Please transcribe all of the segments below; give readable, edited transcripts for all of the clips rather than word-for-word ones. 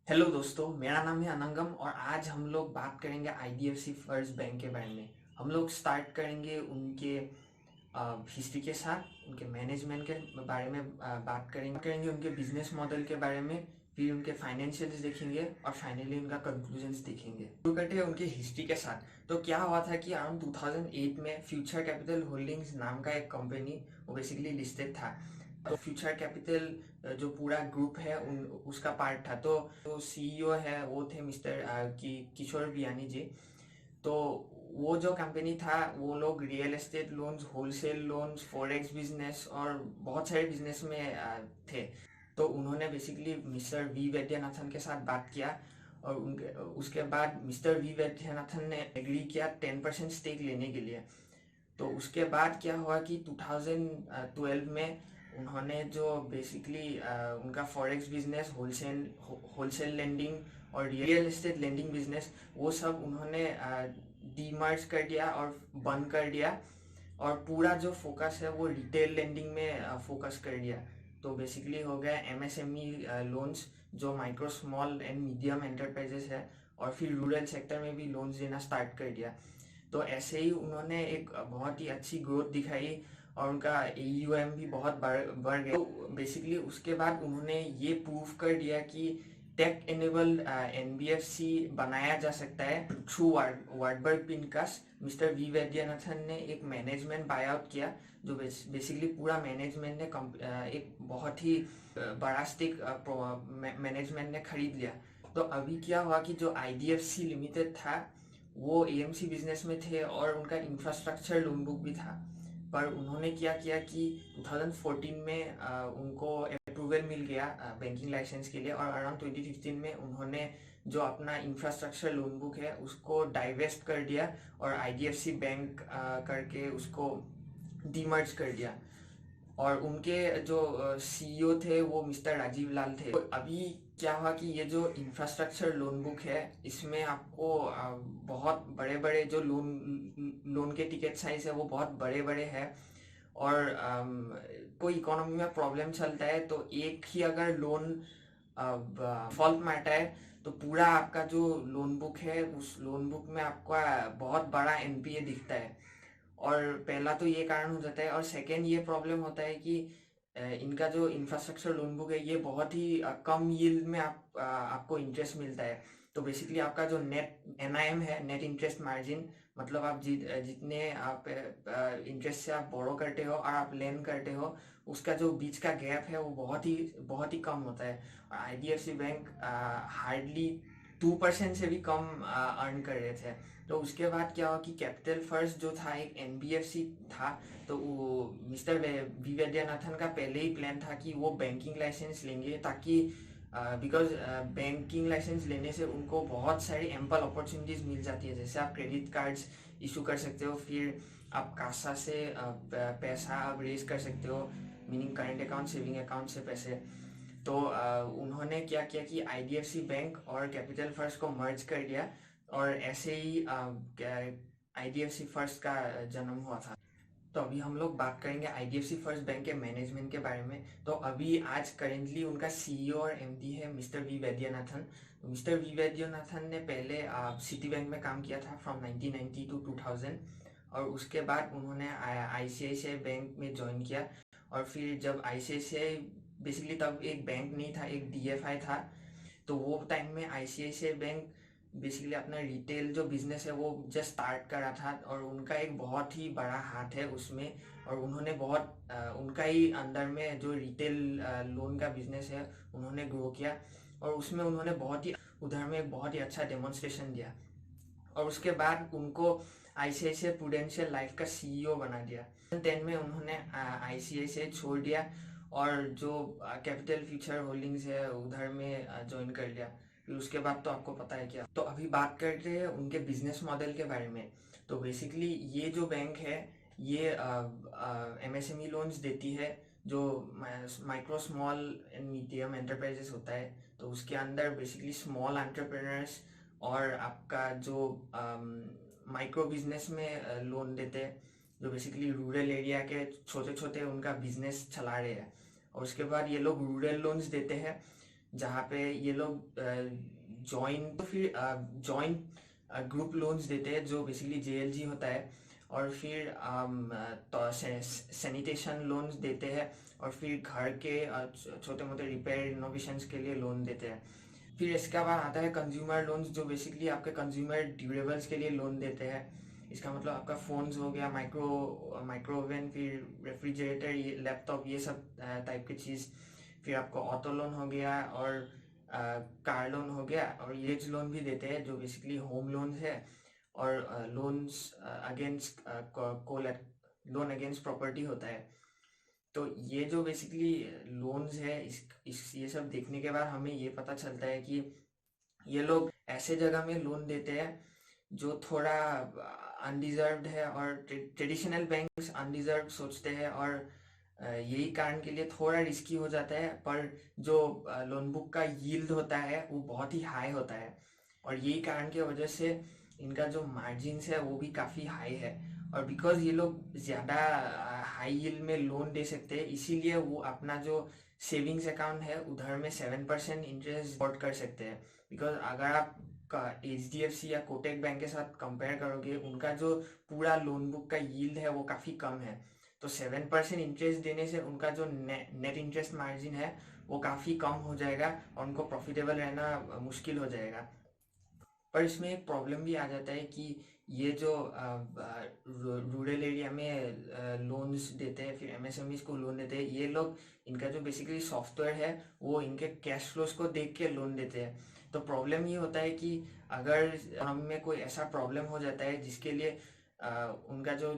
Hello दोस्तों, मेरा नाम है अनंगम और आज हम लोग बात करेंगे आईडीएफसी फर्स्ट बैंक के बारे में। हम लोग स्टार्ट करेंगे उनके हिस्ट्री के साथ, उनके मैनेजमेंट के बारे में बात करेंगे उनके बिजनेस मॉडल के बारे में, फिर उनके फाइनेंशियल्स देखेंगे और फाइनली उनका कंक्लूजन्स देखेंगे। शुरू करते हैं उनके हिस्ट्री के साथ। तो क्या हुआ था कि अराउंड 2008 में फ्यूचर कैपिटल होल्डिंग्स नाम का एक कंपनी वो बेसिकली लिस्टेड था। तो फ्यूचर कैपिटल जो पूरा ग्रुप है उसका पार्ट था। तो जो सीईओ है वो थे मिस्टर किशोर बियानी जी। तो वो जो कंपनी था वो लोग real estate loans, wholesale loans, forex business और बहुत सारे बिजनेस में थे। तो उन्होंने बेसिकली मिस्टर वी वैद्यनाथन के साथ बात किया और उनके उसके बाद मिस्टर वी वैद्यनाथन ने एग्री किया 10% स्टेक लेने के लिए। तो उसके बाद क्या हुआ कि 2012 में उन्होंने जो बेसिकली उनका फॉरेक्स बिजनेस, होलसेल लेंडिंग और रियल एस्टेट लेंडिंग बिजनेस, वो सब उन्होंने डीमर्ज कर दिया और बंद कर दिया और पूरा जो फोकस है वो रिटेल लेंडिंग में फोकस कर दिया। तो बेसिकली हो गया एमएसएमई लोन्स, जो micro small and medium enterprises है, और फिर रूरल सेक्टर में भी लोन्स देना स्टार्ट कर दिया। तो ऐसे ही उन्होंने एक बहुत ही अच्छी ग्रोथ दिखाई और उनका एयूएम भी बहुत बढ़ गया। तो बेसिकली उसके बाद उन्होंने ये प्रूव कर दिया कि टेक एनेबल एनबीएफसी बनाया जा सकता है through Warburg Pincus. Mister V Vaidyanathan ने एक मैनेजमेंट बायआउट किया, जो बेसिकली पूरा मैनेजमेंट ने एक बहुत ही बड़ा स्टेक मैनेजमेंट ने खरीद लिया। तो अभी क्या हुआ कि जो आईडीएफसी लिमिटेड था वो एएमसी बिजनेस में थे और उनका इंफ्रास्ट्रक्चर लोन बुक भी था। पर उन्होंने क्या किया कि 2014 में उनको अप्रूवल मिल गया बैंकिंग लाइसेंस के लिए, और अराउंड 2015 में उन्होंने जो अपना इंफ्रास्ट्रक्चर लोन बुक है उसको डाइवेस्ट कर दिया और आईडीएफसी बैंक करके उसको डीमर्ज कर दिया। और उनके जो सीईओ थे वो मिस्टर राजीव लाल थे। तो अभी क्या हुआ कि ये जो इंफ्रास्ट्रक्चर लोन बुक है इसमें आपको बहुत बड़े बड़े जो लोन के टिकट साइज है वो बहुत बड़े बड़े हैं। और कोई इकोनॉमी में प्रॉब्लम चलता है तो एक ही अगर लोन फॉल्ट में आता है तो पूरा आपका जो लोन बुक है उस लोन बुक में आपका बहुत बड़ा एनपीए दिखता है। और पहला तो ये कारण हो जाता है, और सेकेंड ये प्रॉब्लम होता है कि इनका जो इंफ्रास्ट्रक्चर लोन बुक है ये बहुत ही कम यील्ड में आपको इंटरेस्ट मिलता है। तो बेसिकली आपका जो नेट एनआईएम है, नेट इंटरेस्ट मार्जिन, मतलब आप जितने आप इंटरेस्ट से आप बोरो करते हो और आप लेन करते हो उसका जो बीच का गैप है वो बहुत ही कम होता है। और आईडीएफसी बैंक हार्डली 2% से भी कम अर्न कर रहे थे। तो उसके बाद क्या हुआ कि कैपिटल फर्स्ट जो था एक एनबीएफसी था। तो वो मिस्टर वी वैद्यनाथन का पहले ही प्लान था कि वो बैंकिंग लाइसेंस लेंगे, ताकि बिकॉज बैंकिंग लाइसेंस लेने से उनको बहुत सारी एम्पल अपॉर्चुनिटीज मिल जाती है। जैसे आप क्रेडिट कार्ड्स इशू कर सकते हो, फिर आप कासा से पैसा आप रेज कर सकते हो, meaning current account, saving account से पैसे। तो उन्होंने क्या किया कि आईडीएफसी बैंक और कैपिटल फर्स्ट को मर्ज कर दिया और ऐसे ही आईडीएफसी फर्स्ट का जन्म हुआ था। तो अभी हम लोग बात करेंगे आईडीएफसी फर्स्ट बैंक के मैनेजमेंट के बारे में। तो अभी आज करेंटली उनका सीईओ और एमडी है मिस्टर वी वैद्यनाथन। तो मिस्टर वी वैद्यनाथन ने पहले सिटी बैंक में काम किया था फ्रॉम 1990 टू 2000, और उसके बाद उन्होंने आईसीआईसीआई बैंक में ज्वाइन किया। और फिर जब आईसीआईसीआई बेसिकली तब एक बैंक नहीं था, एक डीएफआई था। तो वो टाइम में आईसीआईसीआई बैंक बेसिकली अपना रिटेल जो बिजनेस है वो जस्ट स्टार्ट करा था, और उनका एक बहुत ही बड़ा हाथ है उसमें। और उन्होंने बहुत उनका ही अंदर में जो रिटेल लोन का बिजनेस है उन्होंने ग्रो किया, और उसमें उन्होंने बहुत ही उधर में एक बहुत ही अच्छा डेमोन्स्ट्रेशन दिया। और उसके बाद उनको आईसीआईसीआई प्रूडेंशियल लाइफ का सीईओ बना दिया। 2010 में उन्होंने आईसीआईसीआई छोड़ दिया और जो कैपिटल फ्यूचर होल्डिंग्स है उधर में ज्वाइन कर लिया। फिर उसके बाद तो आपको पता है क्या। तो अभी बात करते हैं उनके बिजनेस मॉडल के बारे में। तो बेसिकली ये जो बैंक है ये एमएसएमई लोन्स देती है, जो micro small and medium enterprises होता है। तो उसके अंदर बेसिकली स्मॉल एंटरप्रेनर्स और आपका जो माइक्रो बिजनेस में लोन देते हैं, जो बेसिकली रूरल एरिया के छोटे छोटे उनका बिजनेस चला रहे हैं। और उसके बाद ये लोग रूरल लोन्स देते हैं जहाँ पे ये लोग जॉइंट, तो फिर जॉइंट ग्रुप लोन्स देते हैं जो बेसिकली जेएलजी होता है, और फिर तो सैनिटेशन लोन्स देते हैं, और फिर घर के छोटे मोटे रिपेयर इनोवेशंस के लिए लोन देते हैं। फिर इसके बाद आता है कंज्यूमर लोन्स, जो बेसिकली आपके कंज्यूमर ड्यूरेबल्स के लिए लोन देते हैं। इसका मतलब आपका फ़ोन्स हो गया, माइक्रोवेवन, फिर रेफ्रिजरेटर, ये लैपटॉप, ये सब टाइप की चीज़। फिर आपको ऑटो लोन हो गया, और कार लोन हो गया, और येज लोन भी देते हैं जो बेसिकली होम लोन्स है, और loans against loan against property होता है। तो ये जो बेसिकली लोन्स है, इस ये सब देखने के बाद हमें ये पता चलता है कि ये लोग ऐसे जगह में लोन देते हैं जो थोड़ा अनडिजर्व्ड है, और ट्रेडिशनल बैंक्स अनडिजर्व्ड सोचते हैं, और यही कारण के लिए थोड़ा रिस्की हो जाता है, पर जो लोन बुक का यील्ड होता है वो बहुत ही हाई होता है, और यही कारण की वजह से इनका जो मार्जिन्स है वो भी काफ़ी हाई है। और बिकॉज ये लोग ज़्यादा हाई यील्ड में लोन दे सकते हैं, इसीलिए वो अपना जो सेविंग्स अकाउंट है उधर में 7% इंटरेस्ट अफोर्ड कर सकते हैं। बिकॉज अगर आप HDFC या कोटक बैंक के साथ कंपेयर करोगे, उनका जो पूरा लोन बुक का यील्ड है वो काफ़ी कम है। तो 7% इंटरेस्ट देने से उनका जो नेट इंटरेस्ट मार्जिन है वो काफ़ी कम हो जाएगा, और उनको प्रॉफिटेबल रहना मुश्किल हो जाएगा। पर इसमें एक प्रॉब्लम भी आ जाता है कि ये जो रूरल एरिया में लोन्स देते हैं, फिर MSMEs को लोन देते हैं, ये लोग इनका जो बेसिकली सॉफ्टवेयर है वो इनके कैश फ्लोज को देख के लोन देते हैं। तो प्रॉब्लम ये होता है कि अगर इकोनॉमी में कोई ऐसा प्रॉब्लम हो जाता है जिसके लिए उनका जो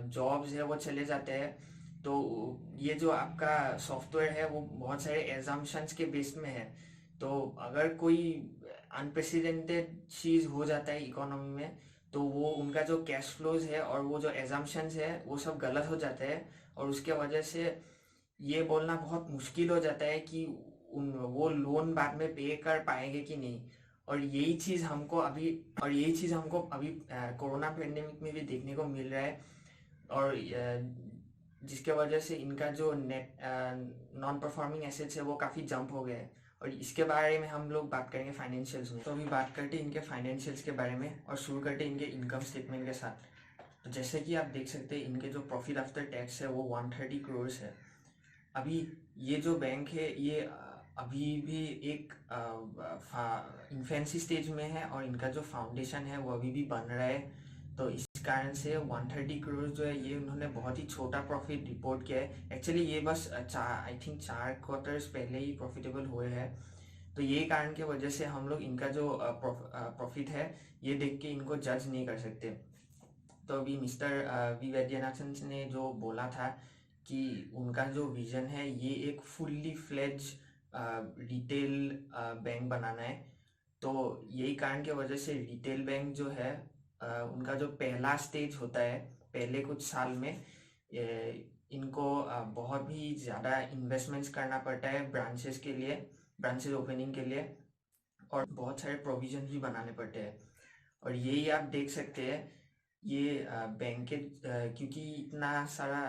जॉब्स है वो चले जाते हैं, तो ये जो आपका सॉफ्टवेयर है वो बहुत सारे एजम्पशंस के बेस में है। तो अगर कोई अनप्रेसिडेंटेड चीज़ हो जाता है इकोनॉमी में, तो वो उनका जो कैश फ्लोज है और वो जो एजम्पशंस है वो सब गलत हो जाते हैं, और उसके वजह से ये बोलना बहुत मुश्किल हो जाता है कि वो लोन बाद में पे कर पाएंगे कि नहीं। और यही चीज़ हमको अभी कोरोना पेंडेमिक में भी देखने को मिल रहा है, और जिसके वजह से इनका जो नेट नॉन परफॉर्मिंग एसेट्स है वो काफ़ी जंप हो गए हैं। और इसके बारे में हम लोग बात करेंगे फाइनेंशियल्स में। तो अभी बात करते हैं इनके फाइनेंशियल्स के बारे में, और शुरू करते हैं इनके इनकम स्टेटमेंट के साथ। तो जैसे कि आप देख सकते हैं इनके जो प्रॉफिट आफ्टर टैक्स है वो 130 करोड़ है। अभी ये जो बैंक है ये अभी भी एक इन्फेंसी स्टेज में है, और इनका जो फाउंडेशन है वो अभी भी बन रहा है। तो इस कारण से 130 करोड़ जो है ये उन्होंने बहुत ही छोटा प्रॉफिट रिपोर्ट किया है। एक्चुअली ये बस आई थिंक 4 क्वार्टर्स पहले ही प्रॉफिटेबल हुए हैं। तो ये कारण की वजह से हम लोग इनका जो प्रॉफिट है ये देख के इनको जज नहीं कर सकते। तो अभी मिस्टर वी वैद्यनाथन ने जो बोला था कि उनका जो विजन है ये एक फुल्ली फ्लेज रिटेल बैंक बनाना है। तो यही कारण की वजह से रिटेल बैंक जो है उनका जो पहला स्टेज होता है पहले कुछ साल में, इनको बहुत ही ज़्यादा इन्वेस्टमेंट्स करना पड़ता है ब्रांचेस ओपनिंग के लिए, और बहुत सारे प्रोविजन भी बनाने पड़ते हैं। और यही आप देख सकते हैं ये बैंक के क्योंकि इतना सारा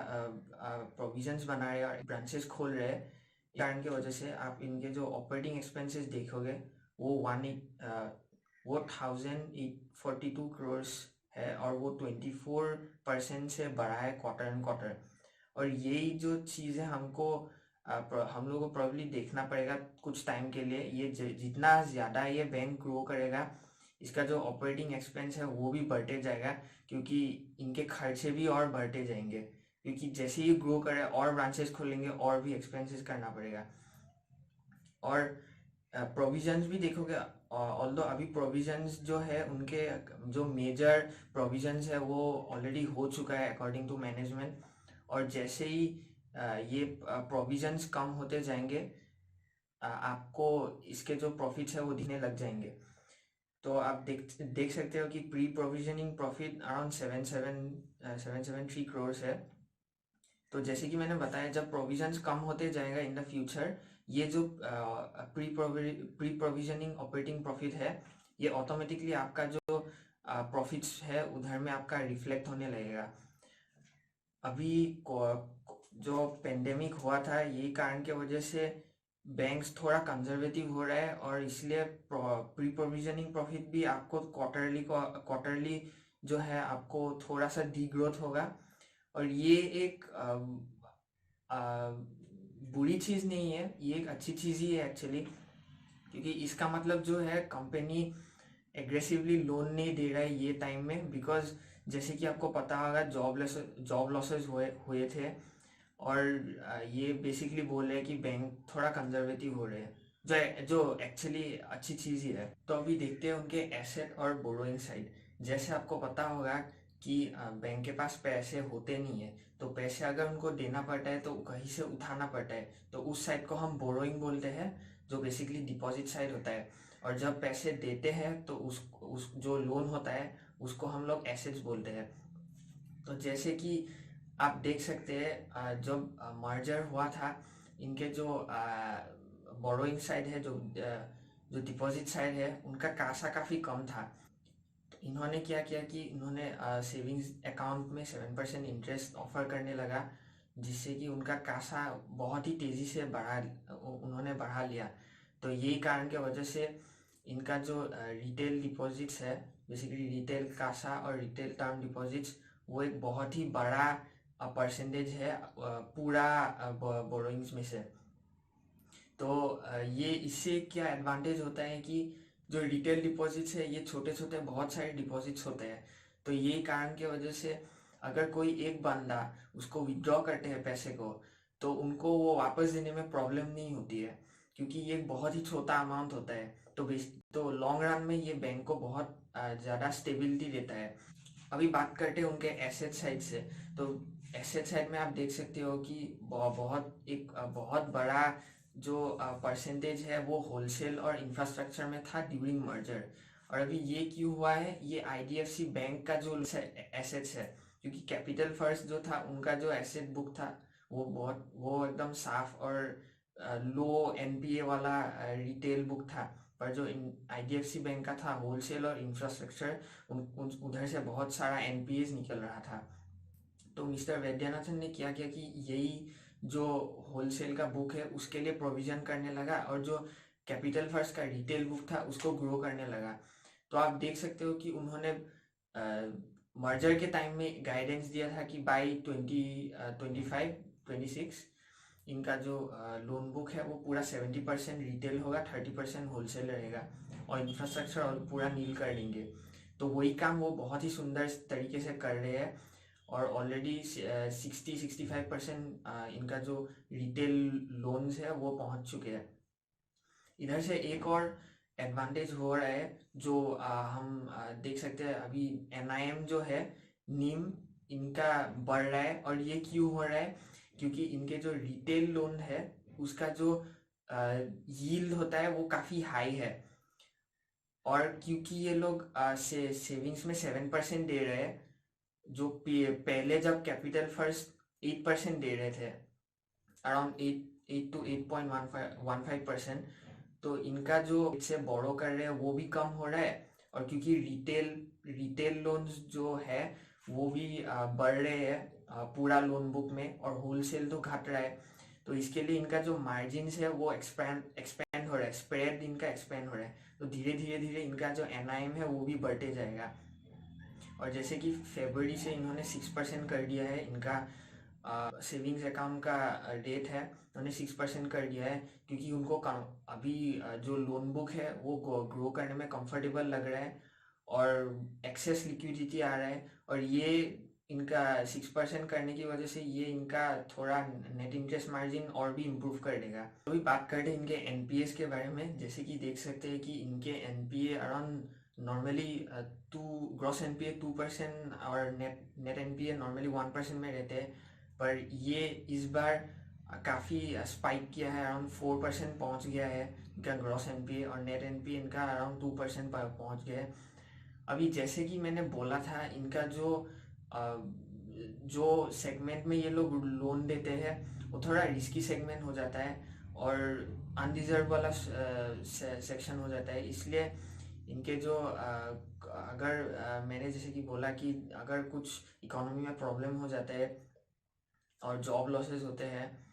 प्रोविजंस बना रहे हैं और ब्रांचेस खोल रहे हैं, इस कारण की वजह से आप इनके जो ऑपरेटिंग एक्सपेंसेस देखोगे वो 1,842 करोड़ है, और वो 24% से बढ़ा है क्वार्टर एंड क्वार्टर। और यही जो चीज़ है हम लोगों को प्रॉब्ली देखना पड़ेगा कुछ टाइम के लिए। ये जितना ज़्यादा ये बैंक ग्रो करेगा, इसका जो ऑपरेटिंग एक्सपेंस है वो भी बढ़ते जाएगा, क्योंकि इनके खर्चे भी और बढ़ते जाएंगे, क्योंकि जैसे ही ग्रो करे और ब्रांचेस खोलेंगे और भी एक्सपेंसेस करना पड़ेगा। और प्रोविजंस भी देखोगे, ऑल्दो अभी प्रोविजंस जो है उनके जो मेजर प्रोविजंस है वो ऑलरेडी हो चुका है अकॉर्डिंग टू मैनेजमेंट, और जैसे ही ये प्रोविजंस कम होते जाएंगे आपको इसके जो प्रॉफिट्स है वो दिखने लग जाएंगे। तो आप देख सकते हो कि pre provisioning profit around 773 crore है। तो जैसे कि मैंने बताया, जब प्रोविजंस कम होते जाएगा इन द फ्यूचर, ये जो प्री प्रोविजनिंग ऑपरेटिंग प्रॉफिट है ये ऑटोमेटिकली आपका जो प्रॉफिट्स है उधर में आपका रिफ्लेक्ट होने लगेगा। अभी जो पेंडेमिक हुआ था यही कारण की वजह से बैंक्स थोड़ा कंजर्वेटिव हो रहा है और इसलिए प्री प्रोविजनिंग प्रॉफिट भी आपको क्वार्टरली जो है आपको थोड़ा सा डी ग्रोथ होगा। और ये एक अ, बुरी चीज़ नहीं है, ये एक अच्छी चीज़ ही है एक्चुअली, क्योंकि इसका मतलब जो है कंपनी एग्रेसिवली लोन नहीं दे रहा है ये टाइम में, बिकॉज जैसे कि आपको पता होगा जॉब लॉसेस हुए हुए थे। और ये बेसिकली बोल रहे हैं कि बैंक थोड़ा कंजर्वेटिव हो रहे हैं, जो जो एक्चुअली अच्छी चीज़ ही है। तो अभी देखते हैं उनके एसेट और बोरोइंग साइड। जैसे आपको पता होगा कि बैंक के पास पैसे होते नहीं है, तो पैसे अगर उनको देना पड़ता है तो कहीं से उठाना पड़ता है, तो उस साइड को हम बोरोइंग बोलते हैं, जो बेसिकली डिपॉजिट साइड होता है। और जब पैसे देते हैं तो उस जो लोन होता है उसको हम लोग एसेट्स बोलते हैं। तो जैसे कि आप देख सकते हैं जब मर्जर हुआ था, इनके जो बोरोइंग साइड है, जो डिपॉजिट साइड है, उनका कासा काफ़ी कम था। तो इन्होंने क्या किया कि इन्होंने सेविंग्स अकाउंट में 7% इंटरेस्ट ऑफर करने लगा, जिससे कि उनका कासा बहुत ही तेज़ी से उन्होंने बढ़ा लिया। तो यही कारण की वजह से इनका जो रिटेल डिपॉजिट्स है, बेसिकली रिटेल कासा और रिटेल टर्म डिपॉजिट्स, वो एक बहुत ही बड़ा परसेंटेज है पूरा बोरोइंग्स में से। तो ये इससे क्या एडवांटेज होता है कि जो रिटेल डिपॉजिट्स है ये छोटे छोटे बहुत सारे डिपॉजिट्स होते हैं। तो ये कारण की वजह से अगर कोई एक बंदा उसको विड्रॉ करते हैं पैसे को, तो उनको वो वापस देने में प्रॉब्लम नहीं होती है, क्योंकि ये एक बहुत ही छोटा अमाउंट होता है। तो लॉन्ग रन में ये बैंक को बहुत ज़्यादा स्टेबिलिटी देता है। अभी बात करते हैं उनके एसेट साइड से। तो एसेट साइड में आप देख सकते हो कि बहुत बड़ा जो परसेंटेज है वो होलसेल और इंफ्रास्ट्रक्चर में था ड्यूरिंग मर्जर। और अभी ये क्यों हुआ है, ये आईडीएफसी बैंक का जो एसेट्स है, क्योंकि कैपिटल फर्स्ट जो था उनका जो एसेट बुक था वो एकदम साफ और लो एनपीए वाला रिटेल बुक था। पर जो आईडीएफसी बैंक का था होलसेल और इंफ्रास्ट्रक्चर, उधर से बहुत सारा एनपीएस निकल रहा था। तो मिस्टर वैद्यनाथन ने क्या किया कि यही जो होलसेल का बुक है उसके लिए प्रोविजन करने लगा, और जो कैपिटल फर्स्ट का रिटेल बुक था उसको ग्रो करने लगा। तो आप देख सकते हो कि उन्होंने मर्जर के टाइम में गाइडेंस दिया था कि बाई 2025-26 इनका जो लोन बुक है वो पूरा 70% रिटेल होगा, 30% होलसेल रहेगा, और इंफ्रास्ट्रक्चर और पूरा नील कर देंगे। तो वही काम वो बहुत ही सुंदर तरीके से कर रहे हैं। और ऑलरेडी 60-65% इनका जो रिटेल लोन्स है वो पहुंच चुके हैं। इधर से एक और एडवांटेज हो रहा है जो हम देख सकते हैं। अभी एनआईएम जो है, नीम, इनका बढ़ रहा है। और ये क्यों हो रहा है, क्योंकि इनके जो रिटेल लोन है उसका जो यील्ड होता है वो काफ़ी हाई है। और क्योंकि ये लोग सेविंग्स में 7% दे रहे हैं, जो पहले जब कैपिटल फर्स्ट 8% दे रहे थे, अराउंड 8 to 8.15%, तो इनका जो इससे बोरो कर रहे हैं वो भी कम हो रहा है। और क्योंकि रिटेल लोन्स जो है वो भी बढ़ रहे हैं पूरा लोन बुक में, और होलसेल तो घट रहा है, तो इसके लिए इनका जो मार्जिन्स है वो एक्सपेंड हो रहा है, स्प्रेड इनका एक्सपेंड हो रहा है। तो धीरे धीरे धीरे इनका जो एनआईएम है वो भी बढ़ते जाएगा। और जैसे कि फरवरी से इन्होंने 6% कर दिया है, इनका सेविंग्स अकाउंट का रेट है उन्होंने 6% कर दिया है, क्योंकि उनको अभी जो लोन बुक है वो ग्रो करने में कंफर्टेबल लग रहा है, और एक्सेस लिक्विडिटी आ रहा है। और ये इनका 6% करने की वजह से ये इनका थोड़ा नेट इंटरेस्ट मार्जिन और भी इम्प्रूव कर देगा। तो अभी बात करते हैं इनके एनपीएस के बारे में। जैसे कि देख सकते हैं कि इनके NPA around normally two gross NPA 2% और नेट एनपीए नॉर्मली 1% में रहते हैं। पर ये इस बार काफ़ी स्पाइक किया है, अराउंड 4% पहुंच गया है इनका ग्रॉस एनपीए, और नेट एनपीए इनका अराउंड 2% पहुंच गया है। अभी जैसे कि मैंने बोला था, इनका जो सेगमेंट में ये लोग लोन देते हैं वो थोड़ा रिस्की सेगमेंट हो जाता है, और अनरिजर्व वाला सेक्शन हो जाता है। इसलिए इनके जो अगर मैंने जैसे कि बोला कि अगर कुछ इकोनॉमी में प्रॉब्लम हो जाता है और जॉब लॉसेस होते हैं,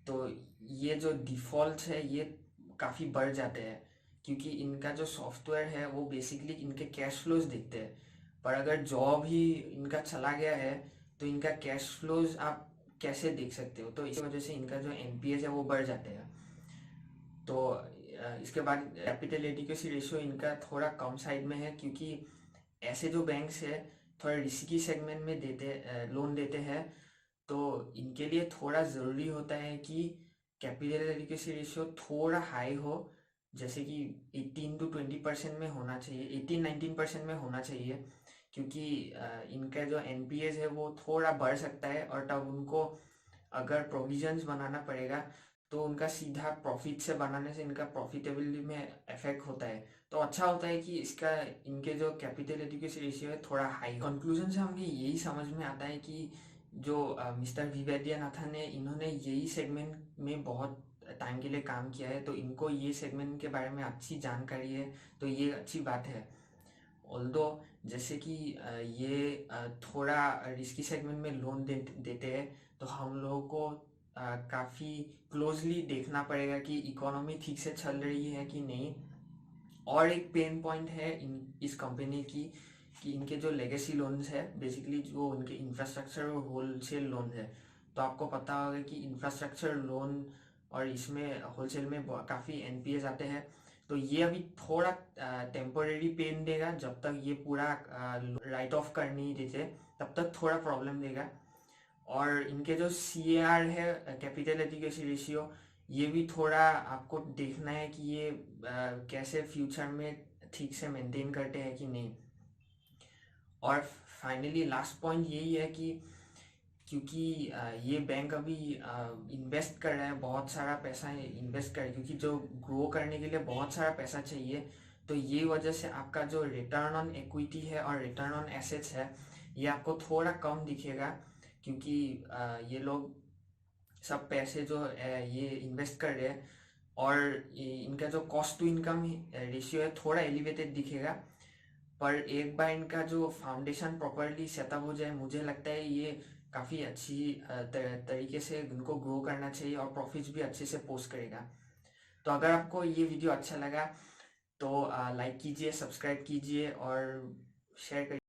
तो ये जो डिफ़ॉल्ट है ये काफ़ी बढ़ जाते हैं, क्योंकि इनका जो सॉफ्टवेयर है वो बेसिकली इनके कैश फ्लोज देखते हैं। पर अगर जॉब ही इनका चला गया है तो इनका कैश फ्लोज आप कैसे देख सकते हो? तो इस वजह से इनका जो एनपीएस है वो बढ़ जाते हैं। तो इसके बाद कैपिटल एडिक्वेसी रेशियो इनका थोड़ा कम साइड में है, क्योंकि ऐसे जो बैंक्स है थोड़ा रिस्की सेगमेंट में लोन देते हैं। तो इनके लिए थोड़ा ज़रूरी होता है कि कैपिटल एडिक्वेसी रेशियो थोड़ा हाई हो, जैसे कि 18 to 20% में होना चाहिए, 18-19% में होना चाहिए, क्योंकि इनका जो एनपीएस है वो थोड़ा बढ़ सकता है और तब उनको अगर प्रोविजंस बनाना पड़ेगा तो उनका सीधा प्रॉफिट से बनाने से इनका प्रॉफिटेबिलिटी में इफेक्ट होता है। तो अच्छा होता है कि इसका इनके जो कैपिटल एडिक्वेसी रेशियो है थोड़ा हाई। कंक्लूजन से हमें यही समझ में आता है कि जो मिस्टर विवेद्यानाथन है इन्होंने यही सेगमेंट में बहुत टाइम के लिए काम किया है, तो इनको ये सेगमेंट के बारे में अच्छी जानकारी है, तो ये अच्छी बात है। ऑल्दो जैसे कि ये थोड़ा रिस्की सेगमेंट में लोन देते हैं, तो हम लोगों को काफ़ी क्लोजली देखना पड़ेगा कि इकोनॉमी ठीक से चल रही है कि नहीं। और एक पेन पॉइंट है इस कंपनी की कि इनके जो लेगेसी लोन्स है बेसिकली जो उनके इंफ्रास्ट्रक्चर और होलसेल लोन है। तो आपको पता होगा कि इंफ्रास्ट्रक्चर लोन और इसमें होलसेल में काफ़ी एनपीएस आते हैं। तो ये अभी थोड़ा टेम्पोरेरी पेन देगा, जब तक ये पूरा राइट ऑफ कर नहीं देते तब तक थोड़ा प्रॉब्लम देगा। और इनके जो सी है, कैपिटल एडिक्वेसी रेशियो, ये भी थोड़ा आपको देखना है कि ये कैसे फ्यूचर में ठीक से मेंटेन करते हैं कि नहीं। और फाइनली लास्ट पॉइंट यही है कि क्योंकि ये बैंक अभी इन्वेस्ट कर रहा है, बहुत सारा पैसा इन्वेस्ट कर रहा है, क्योंकि जो ग्रो करने के लिए बहुत सारा पैसा चाहिए। तो ये वजह से आपका जो रिटर्न ऑन इक्विटी है और रिटर्न ऑन एसेट्स है ये आपको थोड़ा कम दिखेगा, क्योंकि ये लोग सब पैसे जो ये इन्वेस्ट कर रहे हैं, और इनका जो कॉस्ट टू इनकम रेशियो है थोड़ा एलिवेटेड दिखेगा। पर एक बार इनका जो फाउंडेशन प्रॉपरली सेटअप हो जाए, मुझे लगता है ये काफ़ी अच्छी तरीके से इनको ग्रो करना चाहिए और प्रॉफिट्स भी अच्छे से पोस्ट करेगा। तो अगर आपको ये वीडियो अच्छा लगा तो लाइक कीजिए, सब्सक्राइब कीजिए और शेयर करिए।